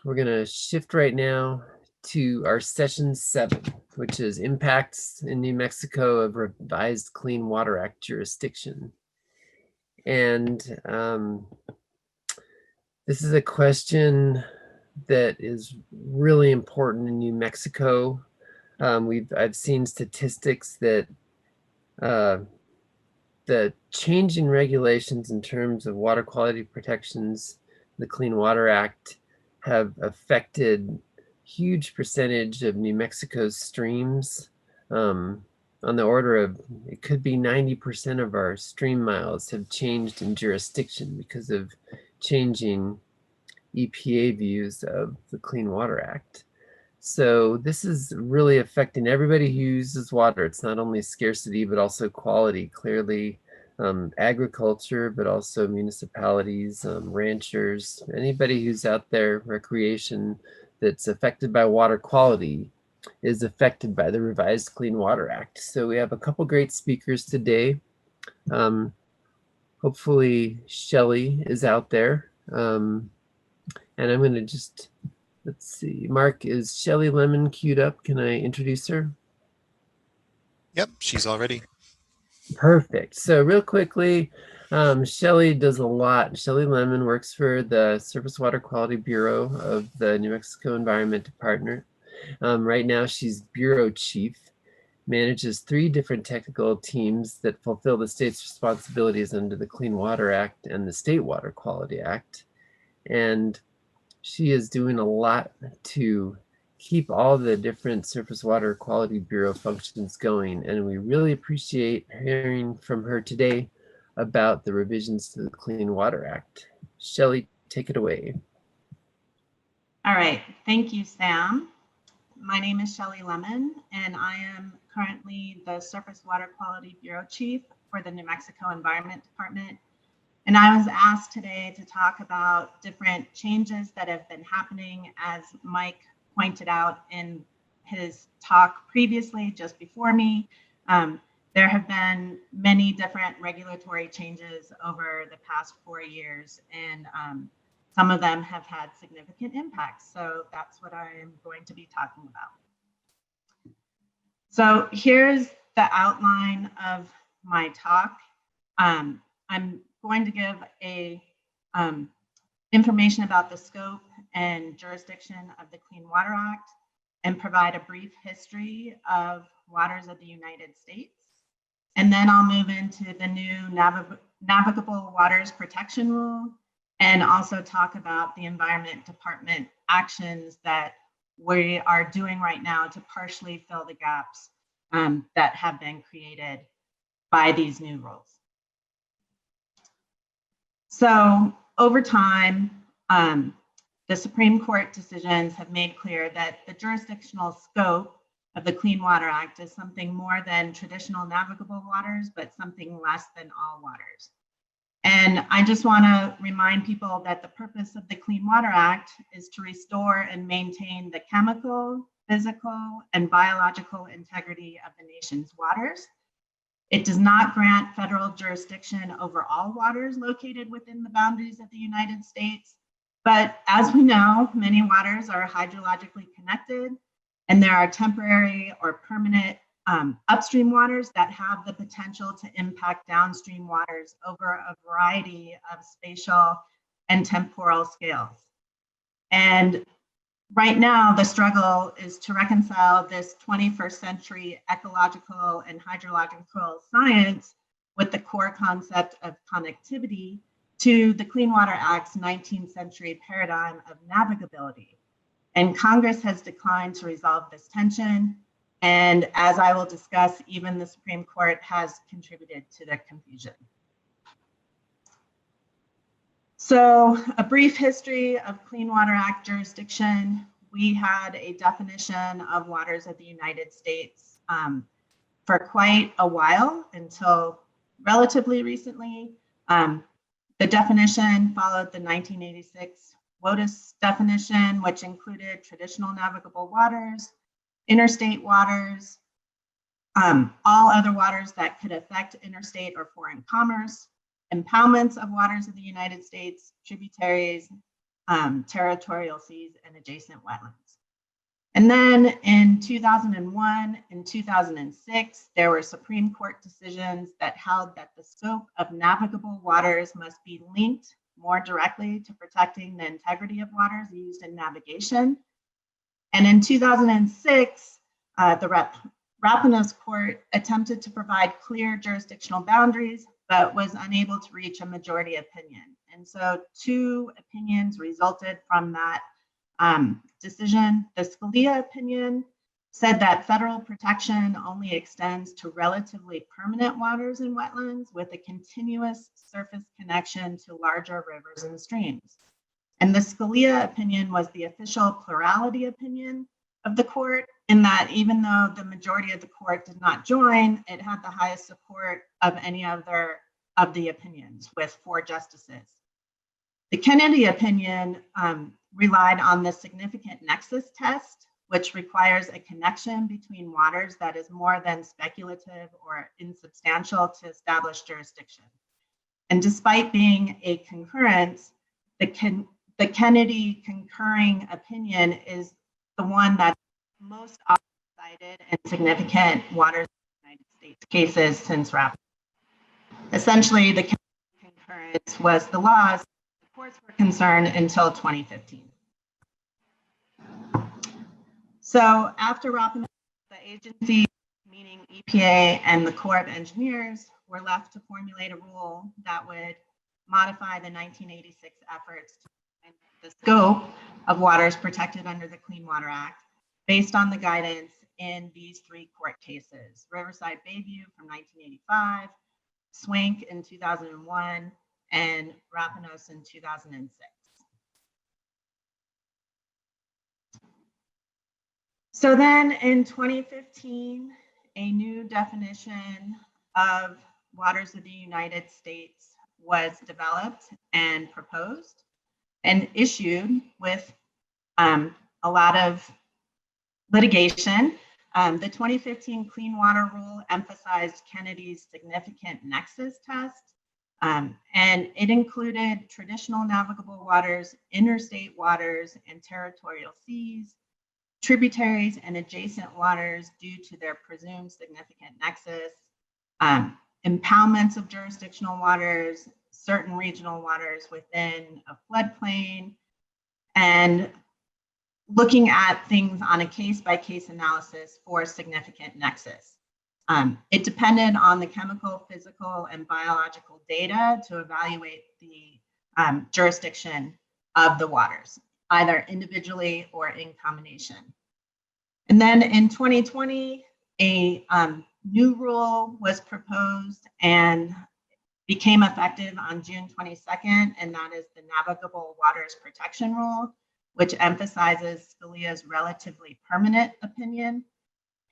We're going to shift right now to our session 7, which is impacts in New Mexico of revised Clean Water Act jurisdiction. And this is a question that is really important in New Mexico. I've seen statistics that the changing regulations in terms of water quality protections, the Clean Water Act, have affected huge percentage of New Mexico's streams. On the order of, it could be 90% of our stream miles have changed in jurisdiction because of changing EPA views of the Clean Water Act. So this is really affecting everybody who uses water. It's not only scarcity, but also quality. Clearly, agriculture, but also municipalities, ranchers, anybody who's out there, recreation, that's affected by water quality is affected by the revised Clean Water Act. So we have a couple great speakers today. Hopefully Shelly is out there. And I'm going to just, let's see, Mark, is Shelly Lemon queued up? Can I introduce her? Yep, she's all ready. Perfect. So real quickly, Shelly does a lot. Shelly Lemon works for the Surface Water Quality Bureau of the New Mexico Environment Department. Right now, she's bureau chief, manages 3 different technical teams that fulfill the state's responsibilities under the Clean Water Act and the State Water Quality Act. And she is doing a lot to keep all the different Surface Water Quality Bureau functions going. And we really appreciate hearing from her today about the revisions to the Clean Water Act. Shelly, take it away. All right, thank you, Sam. My name is Shelly Lemon, and I am currently the Surface Water Quality Bureau Chief for the New Mexico Environment Department. And I was asked today to talk about different changes that have been happening, as Mike pointed out in his talk previously, just before me. There have been many different regulatory changes over the past 4 years, and some of them have had significant impacts. So that's what I am going to be talking about. So here's the outline of my talk. I'm going to give a information about the scope and jurisdiction of the Clean Water Act and provide a brief history of waters of the United States. And then I'll move into the new Navigable Waters Protection Rule and also talk about the Environment Department actions that we are doing right now to partially fill the gaps that have been created by these new rules. So over time, the Supreme Court decisions have made clear that the jurisdictional scope of the Clean Water Act is something more than traditional navigable waters, but something less than all waters. And I just want to remind people that the purpose of the Clean Water Act is to restore and maintain the chemical, physical, and biological integrity of the nation's waters. It does not grant federal jurisdiction over all waters located within the boundaries of the United States. But as we know, many waters are hydrologically connected, and there are temporary or permanent upstream waters that have the potential to impact downstream waters over a variety of spatial and temporal scales. And right now, the struggle is to reconcile this 21st century ecological and hydrological science with the core concept of connectivity to the Clean Water Act's 19th century paradigm of navigability. And Congress has declined to resolve this tension. And as I will discuss, even the Supreme Court has contributed to the confusion. So a brief history of Clean Water Act jurisdiction. We had a definition of waters of the United States for quite a while until relatively recently. The definition followed the 1986 WOTUS definition, which included traditional navigable waters, interstate waters, all other waters that could affect interstate or foreign commerce, impoundments of waters of the United States, tributaries, territorial seas, and adjacent wetlands. And then in 2001 and 2006, there were Supreme Court decisions that held that the scope of navigable waters must be linked more directly to protecting the integrity of waters used in navigation. And in 2006, the Rapinos Court attempted to provide clear jurisdictional boundaries, but was unable to reach a majority opinion. And so 2 opinions resulted from that decision. The Scalia opinion said that federal protection only extends to relatively permanent waters and wetlands with a continuous surface connection to larger rivers and streams. And the Scalia opinion was the official plurality opinion of the court, in that even though the majority of the court did not join, it had the highest support of any other of the opinions, with 4 justices. The Kennedy opinion relied on the significant nexus test, which requires a connection between waters that is more than speculative or insubstantial to establish jurisdiction. And despite being a concurrence, the Kennedy concurring opinion is the one that's most often cited in significant waters in the United States cases since Rapinos. Essentially, the Kennedy concurrence was the law as the courts were concerned until 2015. So after Rapinos, the agency, meaning EPA and the Corps of Engineers, were left to formulate a rule that would modify the 1986 efforts to define the scope of waters protected under the Clean Water Act based on the guidance in these 3 court cases: Riverside Bayview from 1985, Swank in 2001, and Rapinos in 2006. So then in 2015, a new definition of waters of the United States was developed and proposed and issued with a lot of litigation. The 2015 Clean Water Rule emphasized Kennedy's significant nexus test, and it included traditional navigable waters, interstate waters, and territorial seas, tributaries and adjacent waters due to their presumed significant nexus, impoundments of jurisdictional waters, certain regional waters within a floodplain, and looking at things on a case-by-case analysis for significant nexus. It depended on the chemical, physical, and biological data to evaluate the jurisdiction of the waters, either individually or in combination. And then in 2020, a new rule was proposed and became effective on June 22nd, and that is the Navigable Waters Protection Rule, which emphasizes Scalia's relatively permanent opinion.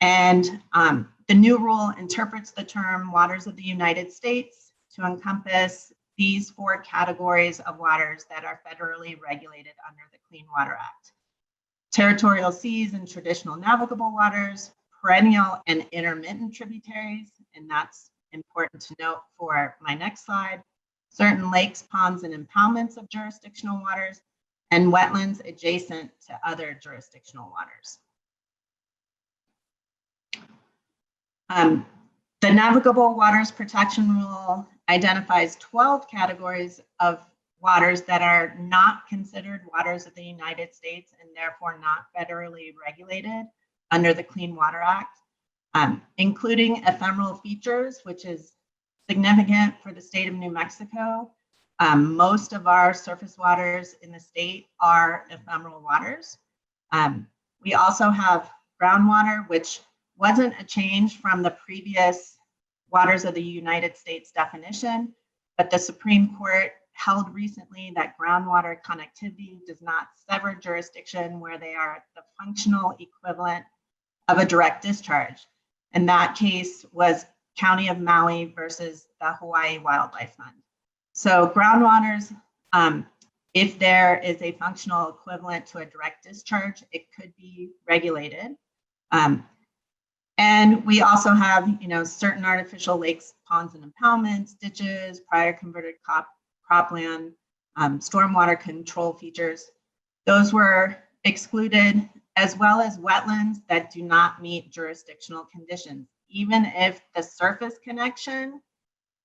And the new rule interprets the term waters of the United States to encompass these 4 categories of waters that are federally regulated under the Clean Water Act: territorial seas and traditional navigable waters, perennial and intermittent tributaries, and that's important to note for my next slide, certain lakes, ponds, and impoundments of jurisdictional waters, and wetlands adjacent to other jurisdictional waters. The Navigable Waters Protection Rule identifies 12 categories of waters that are not considered waters of the United States and therefore not federally regulated under the Clean Water Act, including ephemeral features, which is significant for the state of New Mexico. Most of our surface waters in the state are ephemeral waters. We also have groundwater, which wasn't a change from the previous waters of the United States definition, but the Supreme Court held recently that groundwater connectivity does not sever jurisdiction where they are the functional equivalent of a direct discharge. And that case was County of Maui versus the Hawaii Wildlife Fund. So groundwaters, if there is a functional equivalent to a direct discharge, it could be regulated. And we also have, certain artificial lakes, ponds, and impoundments, ditches, prior converted cropland, stormwater control features. Those were excluded, as well as wetlands that do not meet jurisdictional conditions, even if the surface connection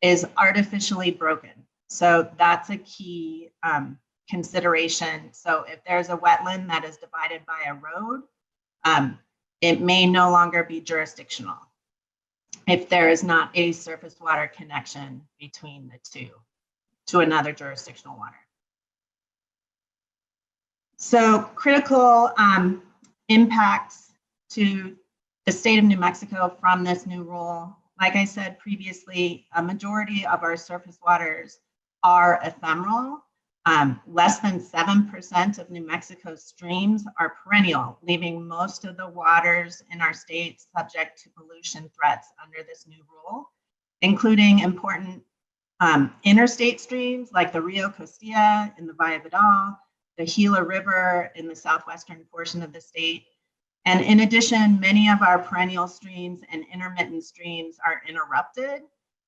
is artificially broken. So that's a key consideration. So if there's a wetland that is divided by a road, it may no longer be jurisdictional if there is not a surface water connection between the two to another jurisdictional water. So critical impacts to the state of New Mexico from this new rule. Like I said previously, a majority of our surface waters are ephemeral. Less than 7% of New Mexico's streams are perennial, leaving most of the waters in our state subject to pollution threats under this new rule, including important interstate streams like the Rio Costilla in the Valle Vidal, the Gila River in the southwestern portion of the state. And in addition, many of our perennial streams and intermittent streams are interrupted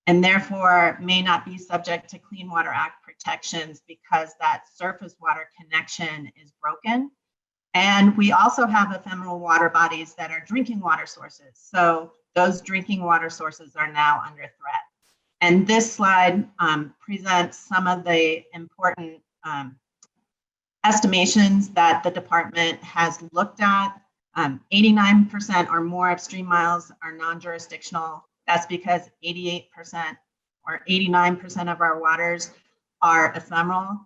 and therefore may not be subject to Clean Water Act protections because that surface water connection is broken. And we also have ephemeral water bodies that are drinking water sources. So those drinking water sources are now under threat. And this slide presents some of the important estimations that the department has looked at. 89% or more of stream miles are non-jurisdictional. That's because 88% or 89% of our waters are ephemeral.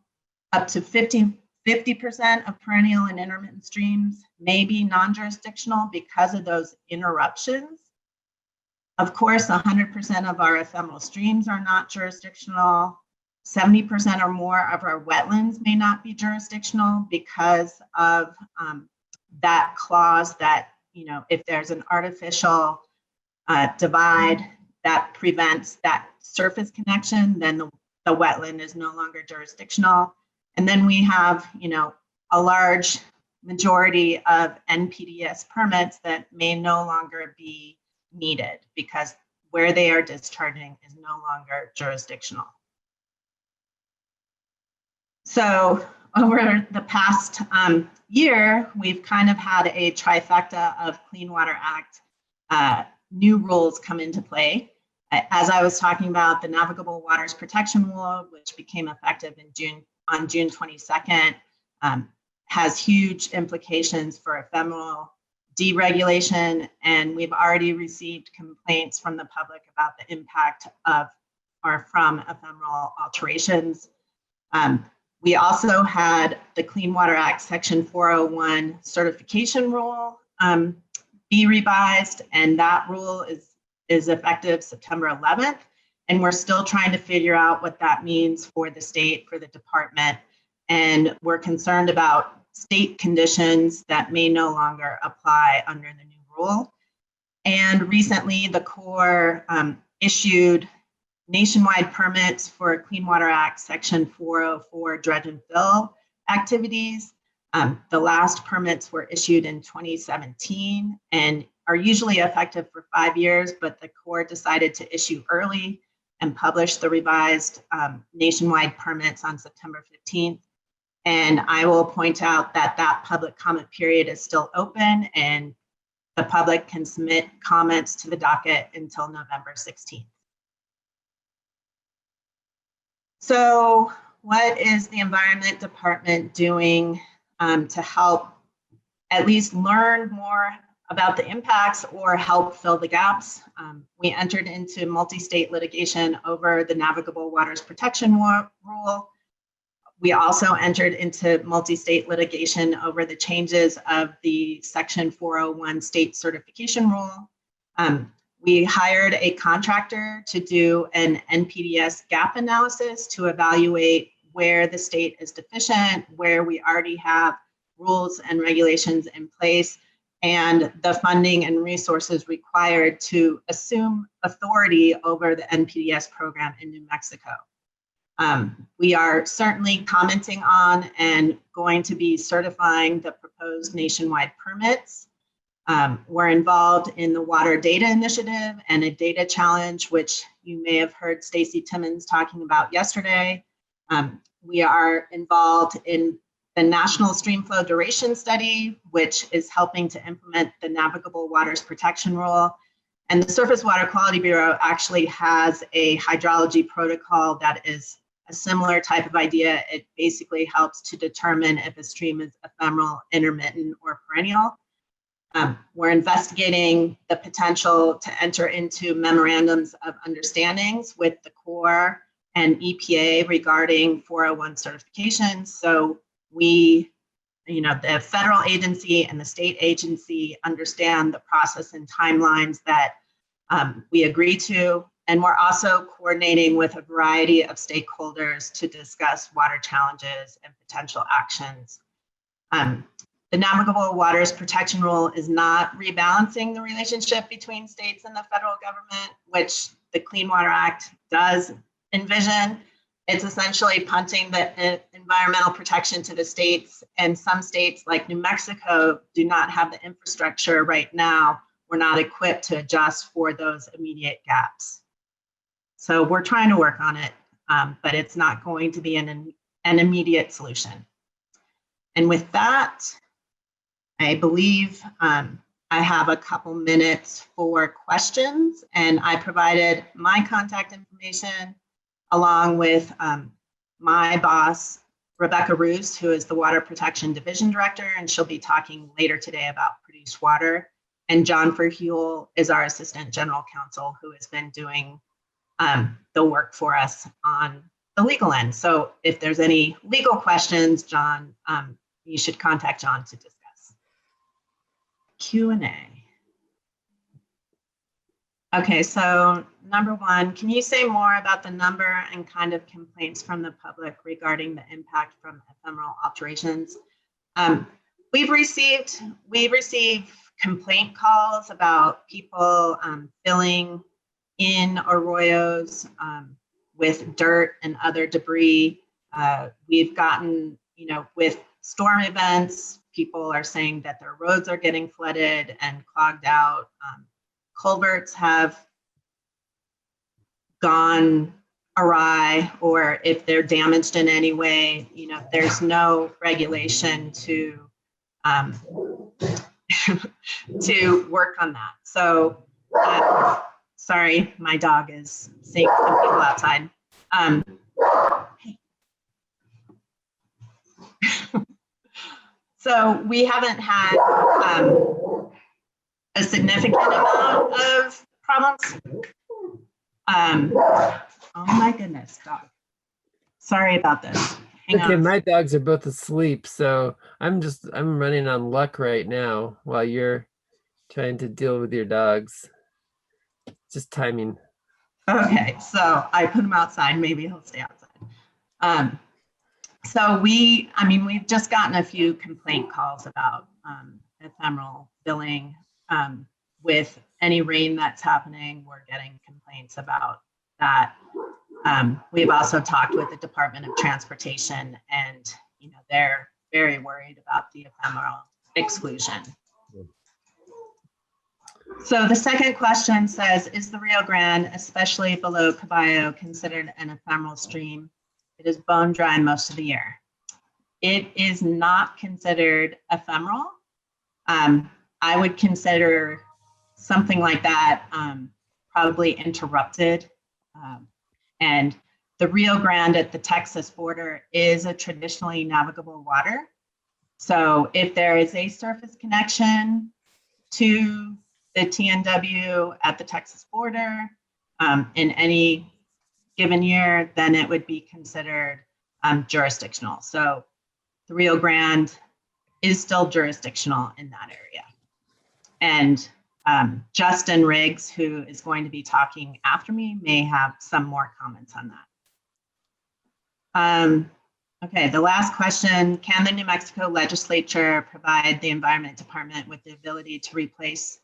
Up to 50% of perennial and intermittent streams may be non-jurisdictional because of those interruptions. Of course, 100% of our ephemeral streams are not jurisdictional. 70% or more of our wetlands may not be jurisdictional because of that clause that, you know, if there's an artificial divide that prevents that surface connection, then the wetland is no longer jurisdictional. And then we have, you know, a large majority of NPDES permits that may no longer be needed because where they are discharging is no longer jurisdictional. So over the past year, we've kind of had a trifecta of Clean Water Act new rules come into play. As I was talking about, the Navigable Waters Protection Rule, which became effective in on June 22nd, has huge implications for ephemeral deregulation, and we've already received complaints from the public about the impact of or from ephemeral alterations. We also had the Clean Water Act Section 401 certification rule be revised, and that rule is effective September 11th. And we're still trying to figure out what that means for the state, for the department. And we're concerned about state conditions that may no longer apply under the new rule. And recently, the Corps issued nationwide permits for Clean Water Act Section 404 dredge and fill activities. The last permits were issued in 2017 and are usually effective for 5 years, but the Corps decided to issue early and publish the revised nationwide permits on September 15th. And I will point out that that public comment period is still open and the public can submit comments to the docket until November 16th. So what is the Environment Department doing to help at least learn more about the impacts or help fill the gaps? We entered into multi-state litigation over the Navigable Waters Protection Rule. We also entered into multi-state litigation over the changes of the Section 401 state certification rule. We hired a contractor to do an NPDES gap analysis to evaluate where the state is deficient, where we already have rules and regulations in place, and the funding and resources required to assume authority over the NPDES program in New Mexico. We are certainly commenting on and going to be certifying the proposed nationwide permits. We're involved in the Water Data Initiative and a data challenge, which you may have heard Stacy Timmons talking about yesterday. We are involved in the National Streamflow Duration Study, which is helping to implement the Navigable Waters Protection Rule. And the Surface Water Quality Bureau actually has a hydrology protocol that is a similar type of idea. It basically helps to determine if a stream is ephemeral, intermittent, or perennial. We're investigating the potential to enter into memorandums of understandings with the Corps and EPA regarding 401 certifications. So we, the federal agency and the state agency understand the process and timelines that we agree to. And we're also coordinating with a variety of stakeholders to discuss water challenges and potential actions. The Navigable Waters Protection Rule is not rebalancing the relationship between states and the federal government, which the Clean Water Act does envision. It's essentially punting the environmental protection to the states, and some states like New Mexico do not have the infrastructure right now. We're not equipped to adjust for those immediate gaps. So we're trying to work on it, but it's not going to be an immediate solution. And with that, I believe I have a couple minutes for questions, and I provided my contact information along with my boss, Rebecca Roos, who is the Water Protection Division Director, and she'll be talking later today about produced water. And John Verheuel is our Assistant General Counsel, who has been doing the work for us on the legal end. So if there's any legal questions, John, you should contact John to discuss. Q&A. Okay, so number one, can you say more about the number and kind of complaints from the public regarding the impact from ephemeral alterations? We've received complaint calls about people filling in arroyos with dirt and other debris. We've gotten, with storm events, people are saying that their roads are getting flooded and clogged out. Culverts have gone awry, or if they're damaged in any way, there's no regulation to to work on that. So, sorry, my dog is seeing some people outside. So we haven't had a significant amount of problems. Oh my goodness, dog. Sorry about this. Hang Okay, on. my dogs are both asleep, so I'm running on luck right now while you're trying to deal with your dogs. Just timing. Okay, so I put him outside. Maybe he'll stay outside. So we've just gotten a few complaint calls about ephemeral billing. With any rain that's happening, we're getting complaints about that. We've also talked with the Department of Transportation, and they're very worried about the ephemeral exclusion. So the second question says, is the Rio Grande, especially below Caballo, considered an ephemeral stream? It is bone dry most of the year. It is not considered ephemeral. I would consider something like that probably interrupted. And the Rio Grande at the Texas border is a traditionally navigable water. So if there is a surface connection to the TNW at the Texas border in any given year, then it would be considered jurisdictional. So the Rio Grande is still jurisdictional in that area. And Justin Riggs, who is going to be talking after me, may have some more comments on that. Okay, the last question, can the New Mexico legislature provide the Environment Department with the ability to replace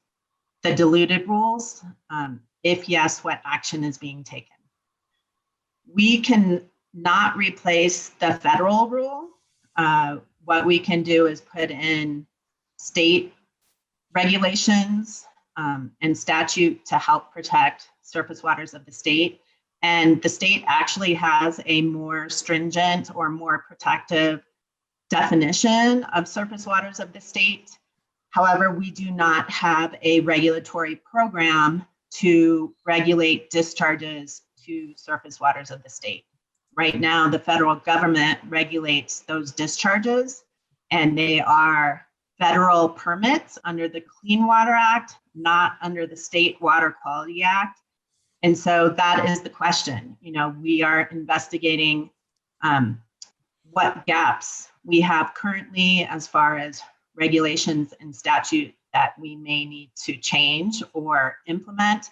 the diluted rules? If yes, what action is being taken? We can not replace the federal rule. What we can do is put in state regulations and statute to help protect surface waters of the state. And the state actually has a more stringent or more protective definition of surface waters of the state. However, we do not have a regulatory program to regulate discharges to surface waters of the state. Right now, the federal government regulates those discharges, and they are federal permits under the Clean Water Act, not under the State Water Quality Act. And so that is the question. You know, we are investigating what gaps we have currently as far as regulations and statute that we may need to change or implement.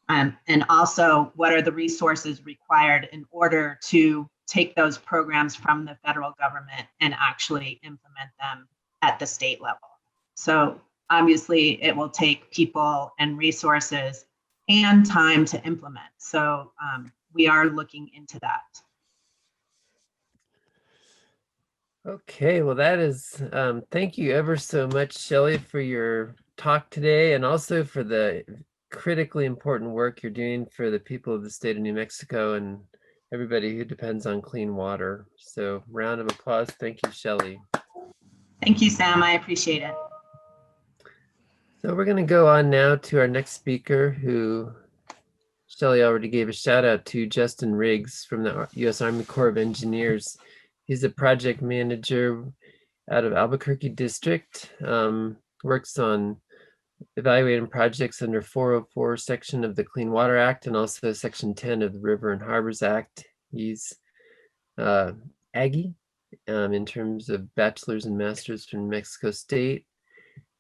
And also, what are the resources required in order to take those programs from the federal government and actually implement them at the state level? So obviously, it will take people and resources and time to implement. So we are looking into that. Okay, well, that is, thank you ever so much, Shelly, for your talk today, and also for the critically important work you're doing for the people of the state of New Mexico and everybody who depends on clean water. So round of applause. Thank you, Shelly. Thank you, Sam. I appreciate it. So we're going to go on now to our next speaker, who Shelly already gave a shout out to, Justin Riggs from the U.S. Army Corps of Engineers. He's a project manager out of Albuquerque District, works on evaluating projects under 404 section of the Clean Water Act and also section 10 of the River and Harbors Act. He's Aggie in terms of bachelor's and master's from New Mexico State.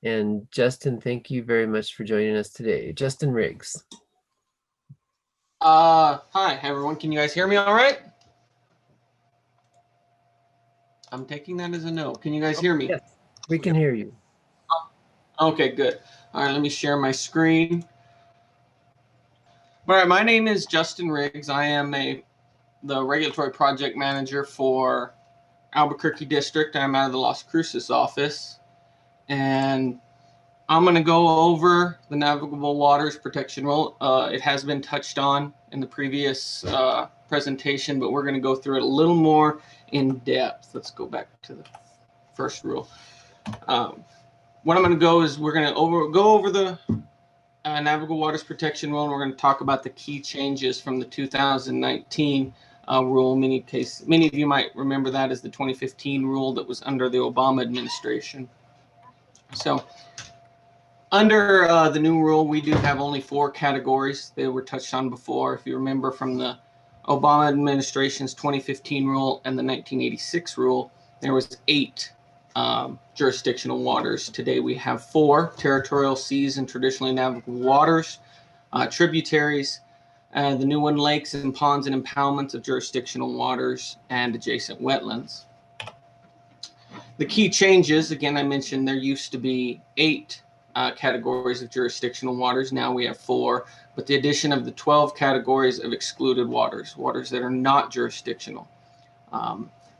And Justin, thank you very much for joining us today. Justin Riggs. Hi everyone. Can you guys hear me all right? I'm taking that as a no. Can you guys hear me? Yes, we can hear you. Okay, good. All right, let me share my screen. All right, my name is Justin Riggs. I am the regulatory project manager for Albuquerque District. I'm out of the Las Cruces office, and I'm going to go over the Navigable Waters Protection Rule. It has been touched on in the previous presentation, but we're going to go through it a little more in depth. Let's go back to the first rule. What I'm going to go is we're going to go over the Navigable Waters Protection Rule, and we're going to talk about the key changes from the 2019 rule. Many of you might remember that as the 2015 rule that was under the Obama administration. So under the new rule, we do have only 4 categories. They were touched on before. If you remember from the Obama administration's 2015 rule and the 1986 rule, there was 8 jurisdictional waters. Today we have 4: territorial seas and traditionally navigable waters, tributaries, the new one, lakes and ponds and impoundments of jurisdictional waters, and adjacent wetlands. The key changes, again, I mentioned there used to be 8 categories of jurisdictional waters. Now we have 4, but the addition of the 12 categories of excluded waters, waters that are not jurisdictional.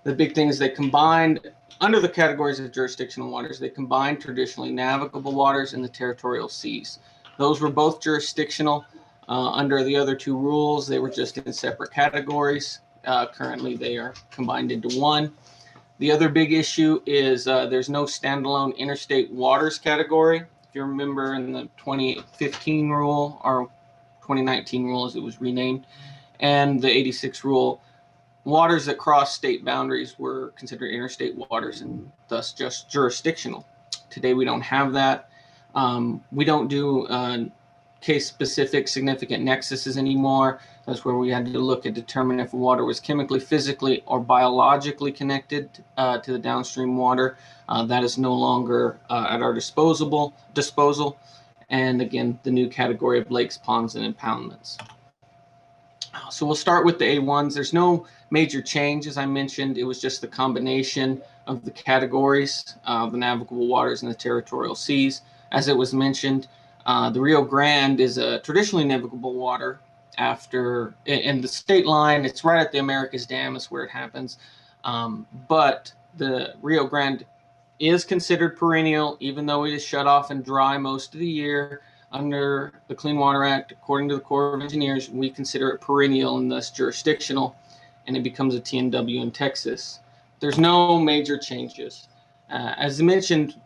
The big thing is they combined, under the categories of jurisdictional waters, they combined traditionally navigable waters and the territorial seas. Those were both jurisdictional. Under the other 2 rules, they were just in separate categories. Currently, they are combined into one. The other big issue is there's no standalone interstate waters category. If you remember in the 2015 rule, or 2019 rule as it was renamed, and the 86 rule, waters that cross state boundaries were considered interstate waters and thus just jurisdictional. Today we don't have that. We don't do case-specific significant nexuses anymore. That's where we had to look and determine if water was chemically, physically, or biologically connected to the downstream water. That is no longer at our disposal. And again, the new category of lakes, ponds, and impoundments. So we'll start with the A1s. There's no major change. As I mentioned, it was just the combination of the categories of the navigable waters and the territorial seas. As it was mentioned, the Rio Grande is a traditionally navigable water in the state line. It's right at the Americas Dam is where it happens. But the Rio Grande is considered perennial, even though it is shut off and dry most of the year. Under the Clean Water Act, according to the Corps of Engineers, we consider it perennial and thus jurisdictional, and it becomes a TNW in Texas. There's no major changes. As mentioned,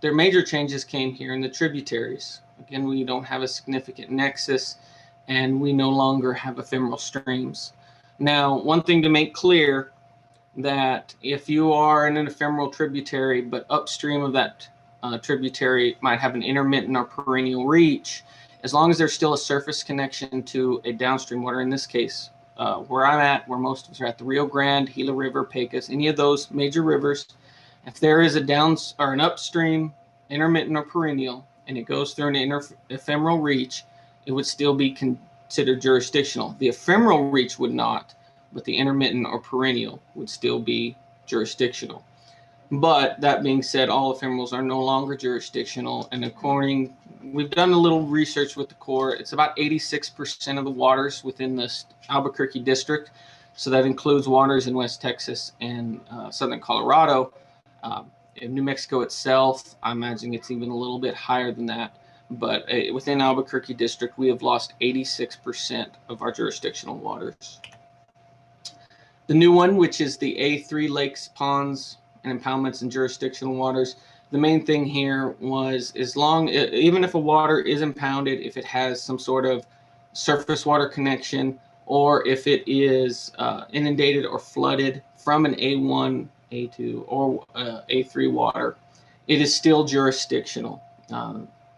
their major changes came here in the tributaries. Again, we don't have a significant nexus, and we no longer have ephemeral streams. Now, one thing to make clear, that if you are in an ephemeral tributary, but upstream of that tributary might have an intermittent or perennial reach, as long as there's still a surface connection to a downstream water, in this case, where I'm at, where most of us are at, the Rio Grande, Gila River, Pecos, any of those major rivers, if there is an upstream intermittent or perennial, and it goes through an ephemeral reach, it would still be considered jurisdictional. The ephemeral reach would not, but the intermittent or perennial would still be jurisdictional. But that being said, all ephemerals are no longer jurisdictional. And we've done a little research with the Corps. It's about 86% of the waters within the Albuquerque district. So that includes waters in West Texas and southern Colorado. In New Mexico itself, I imagine it's even a little bit higher than that. But within Albuquerque district, we have lost 86% of our jurisdictional waters. The new one, which is the A3 lakes, ponds, and impoundments in jurisdictional waters. The main thing here was even if a water is impounded, if it has some sort of surface water connection, or if it is inundated or flooded from an A1, A2, or A3 water, it is still jurisdictional.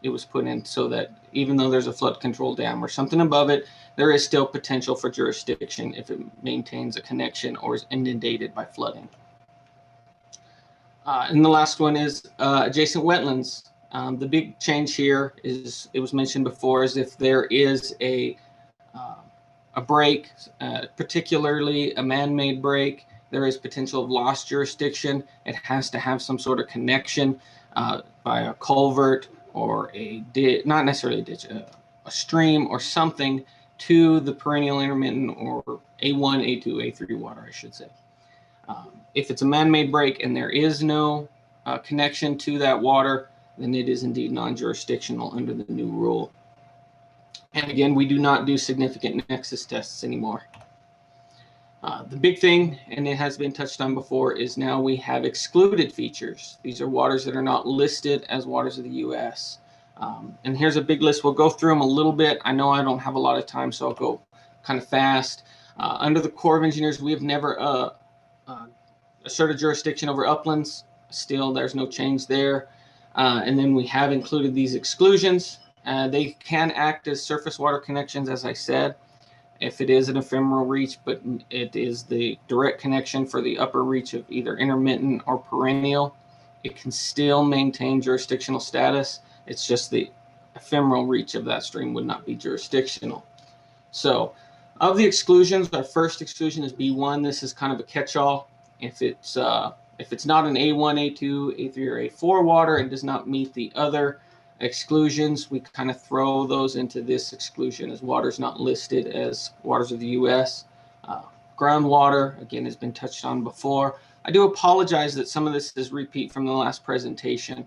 It was put in so that even though there's a flood control dam or something above it, there is still potential for jurisdiction if it maintains a connection or is inundated by flooding. And the last one is adjacent wetlands. The big change here is, it was mentioned before, is if there is a break, particularly a man-made break, there is potential of lost jurisdiction. It has to have some sort of connection by a culvert or not necessarily a ditch, a stream or something to the perennial, intermittent, or A1, A2, A3 water, I should say. If it's a man-made break and there is no connection to that water, then it is indeed non-jurisdictional under the new rule. And again, we do not do significant nexus tests anymore. The big thing, and it has been touched on before, is now we have excluded features. These are waters that are not listed as waters of the U.S. And here's a big list. We'll go through them a little bit. I know I don't have a lot of time, so I'll go kind of fast. Under the Corps of Engineers, we have never asserted jurisdiction over uplands. Still, there's no change there. And then we have included these exclusions. They can act as surface water connections, as I said, if it is an ephemeral reach, but it is the direct connection for the upper reach of either intermittent or perennial. It can still maintain jurisdictional status. It's just the ephemeral reach of that stream would not be jurisdictional. So of the exclusions, our first exclusion is B1. This is kind of a catch-all. If it's not an A1, A2, A3, or A4 water and does not meet the other exclusions, we kind of throw those into this exclusion as waters not listed as waters of the U.S. Groundwater, again, has been touched on before. I do apologize that some of this is repeat from the last presentation.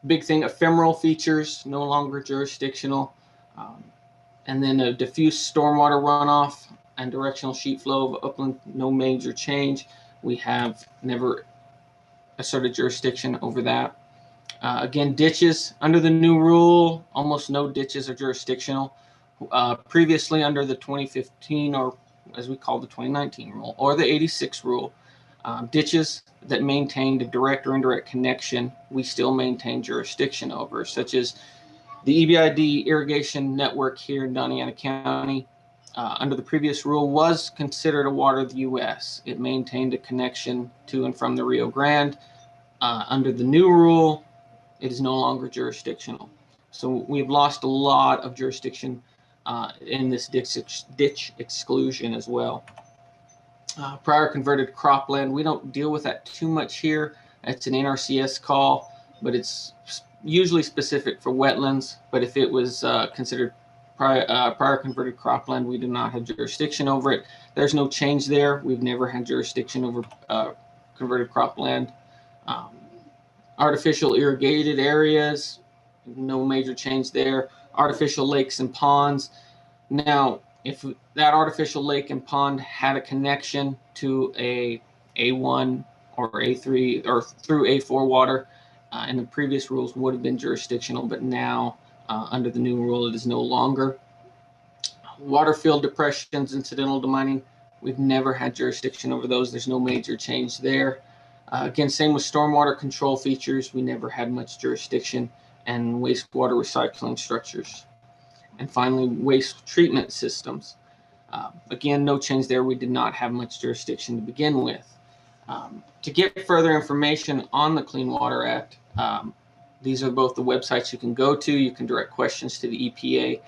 Big thing, ephemeral features, no longer jurisdictional. And then a diffuse stormwater runoff and directional sheet flow of upland, no major change. We have never asserted jurisdiction over that. Again, ditches, under the new rule, almost no ditches are jurisdictional. Previously under the 2015, or as we call the 2019 rule, or the 86 rule, ditches that maintained a direct or indirect connection, we still maintain jurisdiction over, such as the EBID irrigation network here in Doñana County. Under the previous rule was considered a water of the U.S. It maintained a connection to and from the Rio Grande. Under the new rule, it is no longer jurisdictional. So we've lost a lot of jurisdiction in this ditch exclusion as well. Prior converted cropland, we don't deal with that too much here. It's an NRCS call, but it's usually specific for wetlands. But if it was considered prior converted cropland, we do not have jurisdiction over it. There's no change there. We've never had jurisdiction over converted cropland. Artificial irrigated areas, no major change there. Artificial lakes and ponds. Now, if that artificial lake and pond had a connection to a A1 or A3 or through A4 water, and the previous rules would have been jurisdictional, but now under the new rule, it is no longer. Water field depressions incidental to mining, we've never had jurisdiction over those. There's no major change there. Again, same with stormwater control features. We never had much jurisdiction, and wastewater recycling structures. And finally, waste treatment systems. Again, no change there. We did not have much jurisdiction to begin with. To get further information on the Clean Water Act, these are both the websites you can go to. You can direct questions to the EPA.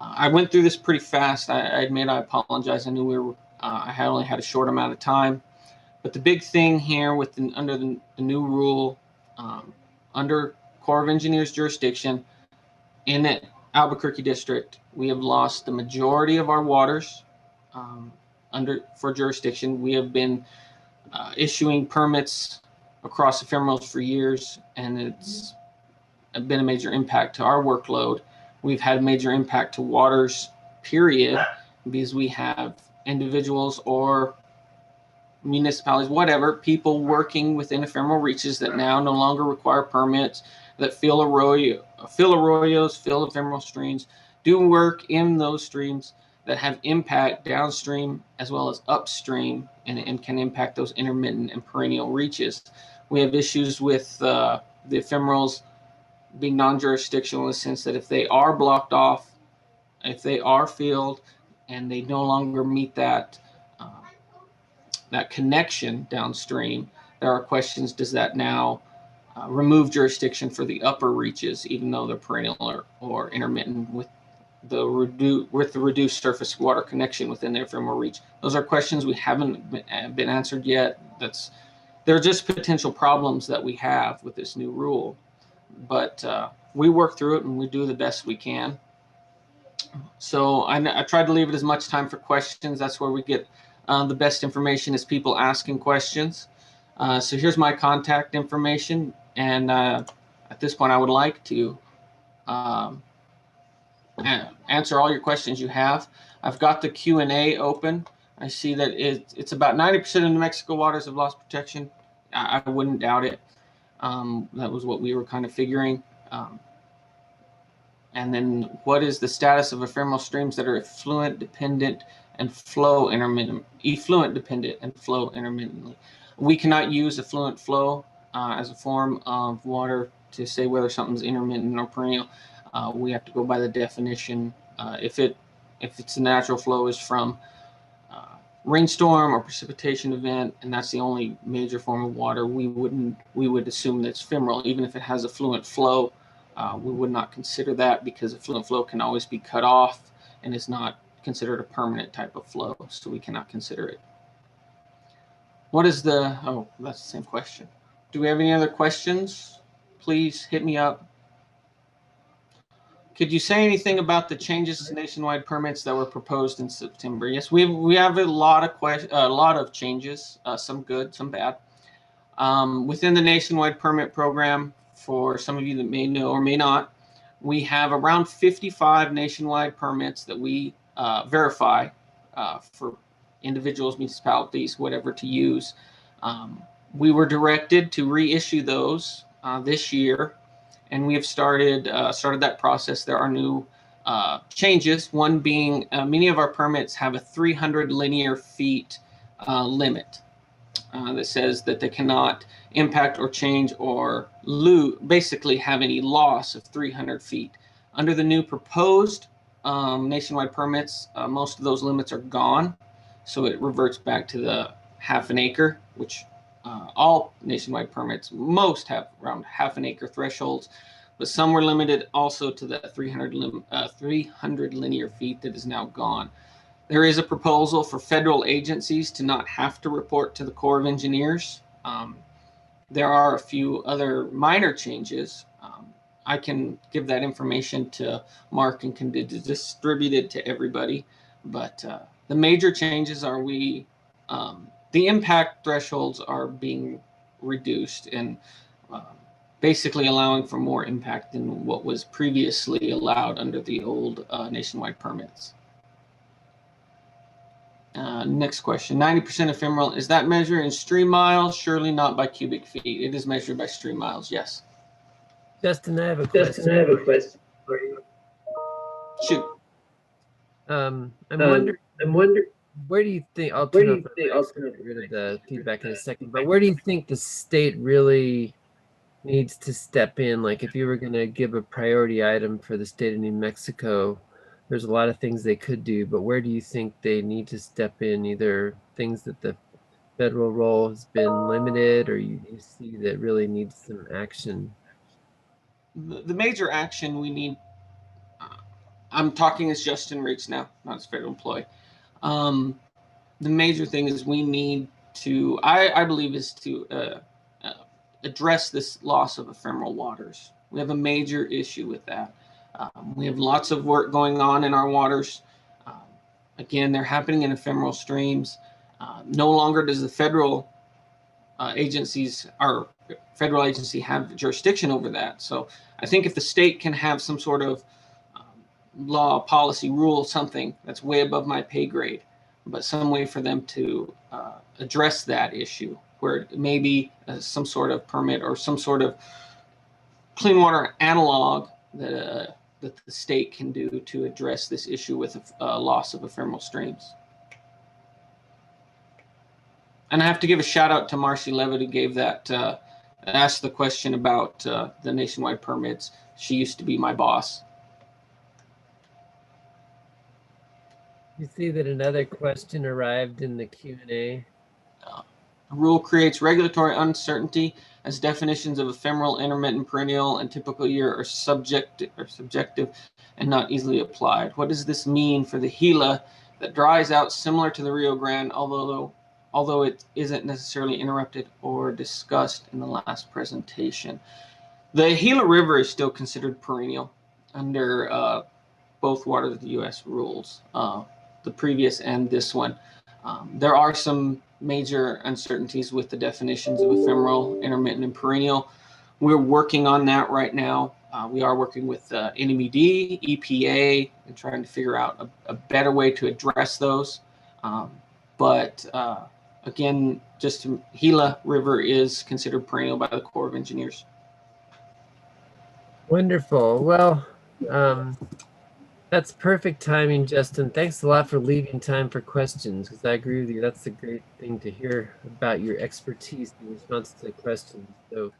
I went through this pretty fast. I admit I apologize. I knew I had only had a short amount of time. But the big thing here with under the new rule, under Corps of Engineers jurisdiction, in the Albuquerque district, we have lost the majority of our waters for jurisdiction. We have been issuing permits across ephemerals for years, and it's been a major impact to our workload. We've had a major impact to waters, period, because we have individuals or municipalities, whatever, people working within ephemeral reaches that now no longer require permits, that fill arroyos, fill ephemeral streams, do work in those streams that have impact downstream as well as upstream, and can impact those intermittent and perennial reaches. We have issues with the ephemerals being non-jurisdictional in the sense that if they are blocked off, if they are filled, and they no longer meet that connection downstream, there are questions: does that now remove jurisdiction for the upper reaches, even though they're perennial or intermittent with the reduced surface water connection within the ephemeral reach? Those are questions we haven't been answered yet. They're just potential problems that we have with this new rule, but we work through it and we do the best we can. So I tried to leave it as much time for questions. That's where we get the best information, is people asking questions. So here's my contact information, and at this point I would like to answer all your questions you have. I've got the Q&A open. I see that it's about 90% of New Mexico waters have lost protection. I wouldn't doubt it. That was what we were kind of figuring. And then, what is the status of ephemeral streams that are effluent dependent and flow intermittent? Effluent dependent and flow intermittently. We cannot use effluent flow as a form of water to say whether something's intermittent or perennial. We have to go by the definition. If it's a natural flow is from rainstorm or precipitation event, and that's the only major form of water, we would assume that's ephemeral. Even if it has effluent flow, we would not consider that, because effluent flow can always be cut off and is not considered a permanent type of flow, so we cannot consider it. What is oh, that's the same question. Do we have any other questions? Please hit me up. Could you say anything about the changes to nationwide permits that were proposed in September? Yes, we have a lot of changes, some good, some bad. Within the nationwide permit program, for some of you that may know or may not, we have around 55 nationwide permits that we verify for individuals, municipalities, whatever to use. We were directed to reissue those this year, and we have started that process. There are new changes, one being many of our permits have a 300 linear feet limit that says that they cannot impact or change or basically have any loss of 300 feet. Under the new proposed nationwide permits, most of those limits are gone, so it reverts back to the half an acre, which all nationwide permits, most have around half an acre thresholds, but some were limited also to the 300 linear feet that is now gone. There is a proposal for federal agencies to not have to report to the Corps of Engineers. There are a few other minor changes. I can give that information to Mark and can distribute it to everybody. But the major changes are the impact thresholds are being reduced, and basically allowing for more impact than what was previously allowed under the old nationwide permits. Next question, 90% ephemeral, is that measured in stream miles? Surely not by cubic feet. It is measured by stream miles, yes. Justin, I have a question. For you. Shoot. I'm wondering, where do you think, I'll turn off my mic, get rid of the feedback in a second, but where do you think the state really needs to step in? Like if you were going to give a priority item for the state of New Mexico, there's a lot of things they could do, but where do you think they need to step in? Either things that the federal role has been limited, or you see that really needs some action? The major action we need, I'm talking as Justin Riggs now, not as federal employee. The major thing is we need to, I believe, is to address this loss of ephemeral waters. We have a major issue with that. We have lots of work going on in our waters. Again, they're happening in ephemeral streams. No longer does the federal agencies, our federal agency, have jurisdiction over that. So I think if the state can have some sort of law, policy, rule, something that's way above my pay grade, but some way for them to address that issue, where maybe some sort of permit or some sort of clean water analog that that the state can do to address this issue with loss of ephemeral streams. And I have to give a shout out to Marcy Levitt, who gave that, asked the question about the nationwide permits. She used to be my boss. You see that another question arrived in the Q&A. The rule creates regulatory uncertainty as definitions of ephemeral, intermittent, perennial, and typical year are subjective and not easily applied. What does this mean for the Gila that dries out similar to the Rio Grande, although it isn't necessarily interrupted or discussed in the last presentation? The Gila River is still considered perennial under both Waters of the U.S. rules, the previous and this one. There are some major uncertainties with the definitions of ephemeral, intermittent, and perennial. We're working on that right now. We are working with NMED, EPA, and trying to figure out a better way to address those. Again, just Gila River is considered perennial by the Corps of Engineers. Wonderful. Well, that's perfect timing, Justin. Thanks a lot for leaving time for questions, because I agree with you. That's a great thing to hear about your expertise in response to the questions. So